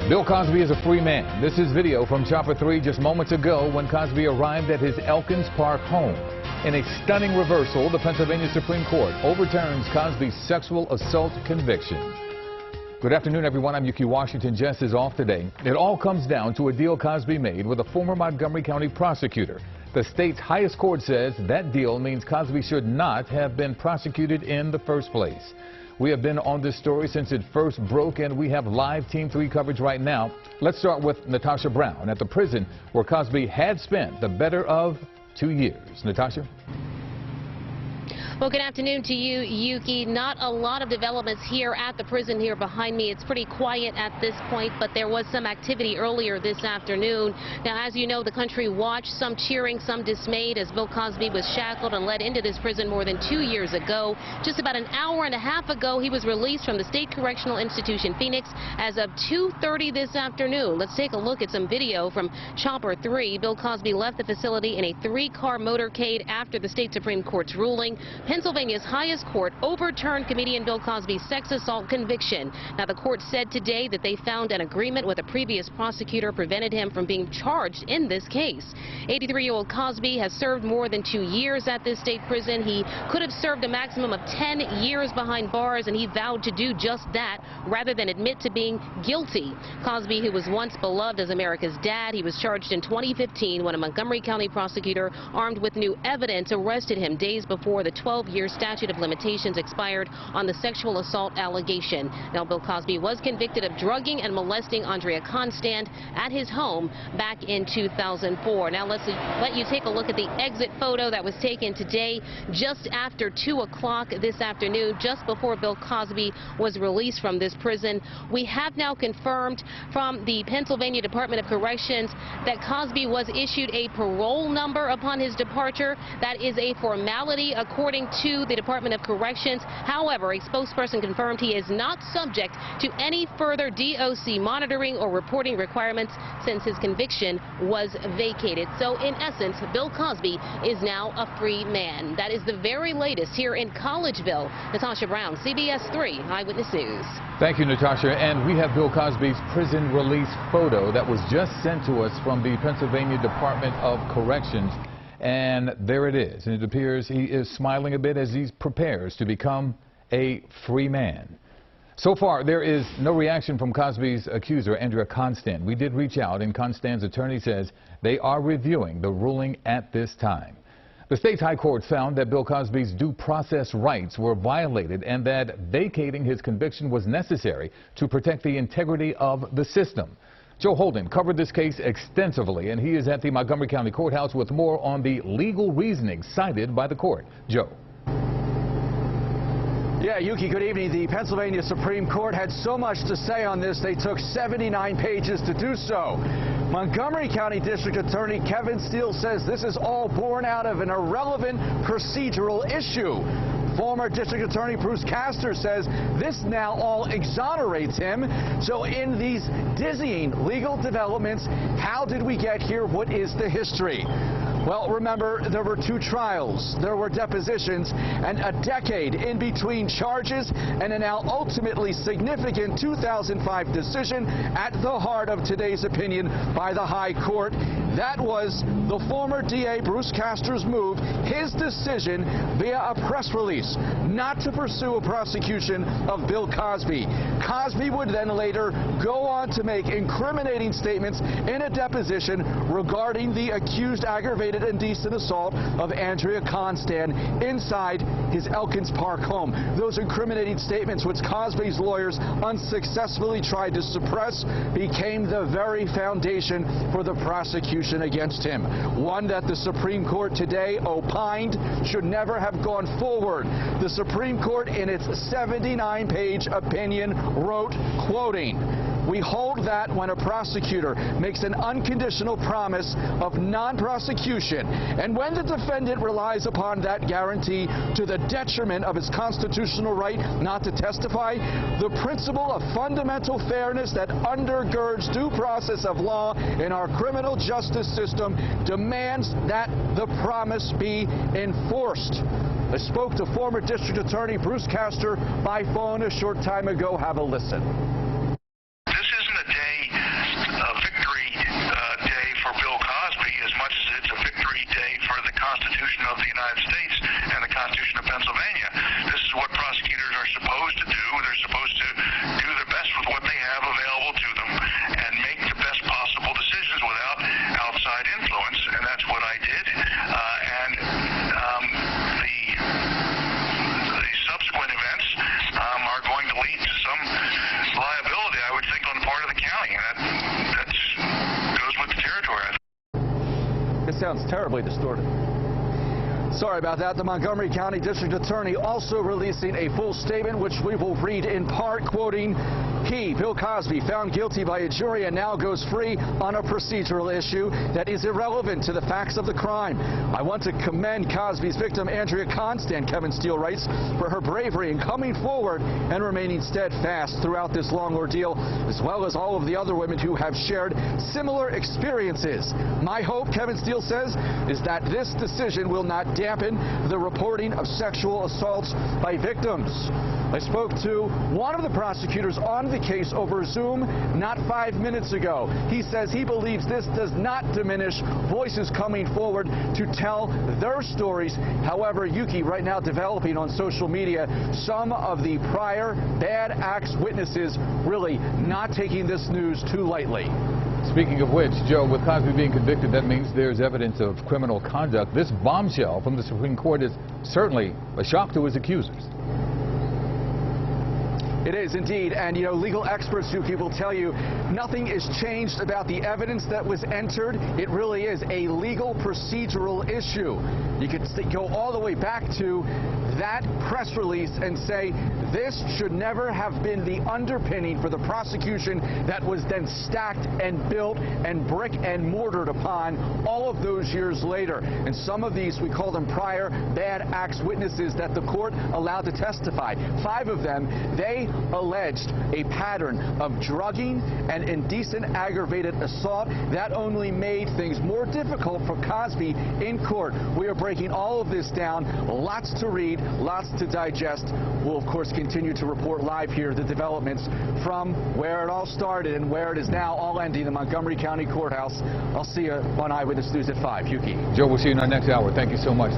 Bill Cosby is a free man. This is video from Chopper 3 just moments ago when Cosby arrived at his Elkins Park home. In a stunning reversal, the Pennsylvania Supreme Court overturns Cosby's sexual assault conviction. Good afternoon, everyone. I'm Yuki Washington. Jess is off today. It all comes down to a deal Cosby made with a former Montgomery County prosecutor. The state's highest court says that deal means Cosby should not have been prosecuted in the first place. We have been on this story since it first broke, and we have live Team 3 coverage right now. Let's start with Natasha Brown at the prison where Cosby had spent the better of 2 years. Natasha? Well, good afternoon to you, Yuki. Not a lot of developments here at the prison here behind me. It's pretty quiet at this point, but there was some activity earlier this afternoon. Now, as you know, the country watched, some cheering, some dismayed, as Bill Cosby was shackled and led into this prison more than 2 years ago. Just about an hour and a half ago, he was released from the State Correctional Institution, Phoenix, as of 2:30 this afternoon. Let's take a look at some video from Chopper 3. Bill Cosby left the facility in a 3-car motorcade after the state Supreme Court's ruling. Pennsylvania's highest court overturned comedian Bill Cosby's sex assault conviction. Now, the court said today that they found an agreement with a previous prosecutor prevented him from being charged in this case. 83-year-old Cosby has served more than 2 years at this state prison. He could have served a maximum of 10 years behind bars, and he vowed to do just that rather than admit to being guilty. Cosby, who was once beloved as America's dad, he was charged in 2015 when a Montgomery County prosecutor armed with new evidence arrested him days before the 12-year statute of limitations expired on the sexual assault allegation. Now, Bill Cosby was convicted of drugging and molesting Andrea Constand at his home back in 2004. Now, let's let you take a look at the exit photo that was taken today just after 2 o'clock this afternoon, just before Bill Cosby was released from this prison. We have now confirmed from the Pennsylvania Department of Corrections that Cosby was issued a parole number upon his departure. That is a formality according to the Department of Corrections. However, a spokesperson confirmed he is not subject to any further DOC monitoring or reporting requirements since his conviction was vacated. So, in essence, Bill Cosby is now a free man. That is the very latest here in Collegeville. Natasha Brown, CBS 3 Eyewitness News. Thank you, Natasha. And we have Bill Cosby's prison release photo that was just sent to us from the Pennsylvania Department of Corrections. And there it is. And it appears he is smiling a bit as he prepares to become a free man. So far, there is no reaction from Cosby's accuser, Andrea Constand. We did reach out, and Constand's attorney says they are reviewing the ruling at this time. The state's high court found that Bill Cosby's due process rights were violated and that vacating his conviction was necessary to protect the integrity of the system. Joe Holden covered this case extensively, and he is at the Montgomery County Courthouse with more on the legal reasoning cited by the court. Joe. Yeah, Yuki, good evening. The Pennsylvania Supreme Court had so much to say on this, they took 79 pages to do so. Montgomery County District Attorney Kevin Steele says this is all born out of an irrelevant procedural issue. Former District Attorney Bruce Castor says this now all exonerates him. So in these dizzying legal developments, how did we get here? What is the history? Well, remember, there were 2 trials, there were depositions, and a decade in between charges, and a now ultimately significant 2005 decision at the heart of today's opinion by the High Court. That was the former DA Bruce Castor's move, his decision via a press release not to pursue a prosecution of Bill Cosby. Cosby would then later go on to make incriminating statements in a deposition regarding the accused aggravated indecent assault of Andrea Constand inside his Elkins Park home. Those incriminating statements, which Cosby's lawyers unsuccessfully tried to suppress, became the very foundation for the prosecution against him. One that the Supreme Court today opined should never have gone forward. The Supreme Court, in its 79-page opinion, wrote, quoting, "We hold that when a prosecutor makes an unconditional promise of non-prosecution, and when the defendant relies upon that guarantee to the detriment of his constitutional right not to testify, the principle of fundamental fairness that undergirds due process of law in our criminal justice system demands that the promise be enforced." I spoke to former District Attorney Bruce Castor by phone a short time ago. Have a listen. This isn't a day Constitution of the United States and the Constitution of Pennsylvania. This is what prosecutors are supposed to do. They're supposed to do their best with what they have available to them and make the best possible decisions without outside influence, and that's what I did. The subsequent events are going to lead to some liability, I would think, on the part of the county, and that goes with the territory. This sounds terribly distorted. Sorry about that. The Montgomery County District Attorney also releasing a full statement, which we will read in part, quoting, he, Bill Cosby, found guilty by a jury and now goes free on a procedural issue that is irrelevant to the facts of the crime. I want to commend Cosby's victim, Andrea Constant, Kevin Steele writes, for her bravery in coming forward and remaining steadfast throughout this long ordeal, as well as all of the other women who have shared similar experiences. My hope, Kevin Steele says, is that this decision will not dampen the reporting of sexual assaults by victims. I spoke to one of the prosecutors on the case over Zoom not 5 minutes ago. He says he believes this does not diminish voices coming forward to tell their stories. However, Yuki, right now developing on social media some of the prior bad acts witnesses really not taking this news too lightly. Speaking of which, Joe, with Cosby being convicted, that means there's evidence of criminal conduct. This bombshell from the Supreme Court is certainly a shock to his accusers. It is indeed, and you know, legal experts, Yuki, will tell you nothing is changed about the evidence that was entered. It really is a legal procedural issue. You could go all the way back to that press release and say this should never have been the underpinning for the prosecution that was then stacked and built and brick and mortared upon all of those years later. And some of these, we call them prior bad acts witnesses that the court allowed to testify. 5 of them, they alleged a pattern of drugging and indecent aggravated assault. That only made things more difficult for Cosby in court. We are breaking all of this down. Lots to read, lots to digest. We'll, of course, continue to report live here the developments from where it all started and where it is now all ending, the Montgomery County Courthouse. I'll see you on Eyewitness News at 5. Yuki. Joe, we'll see you in our next hour. Thank you so much.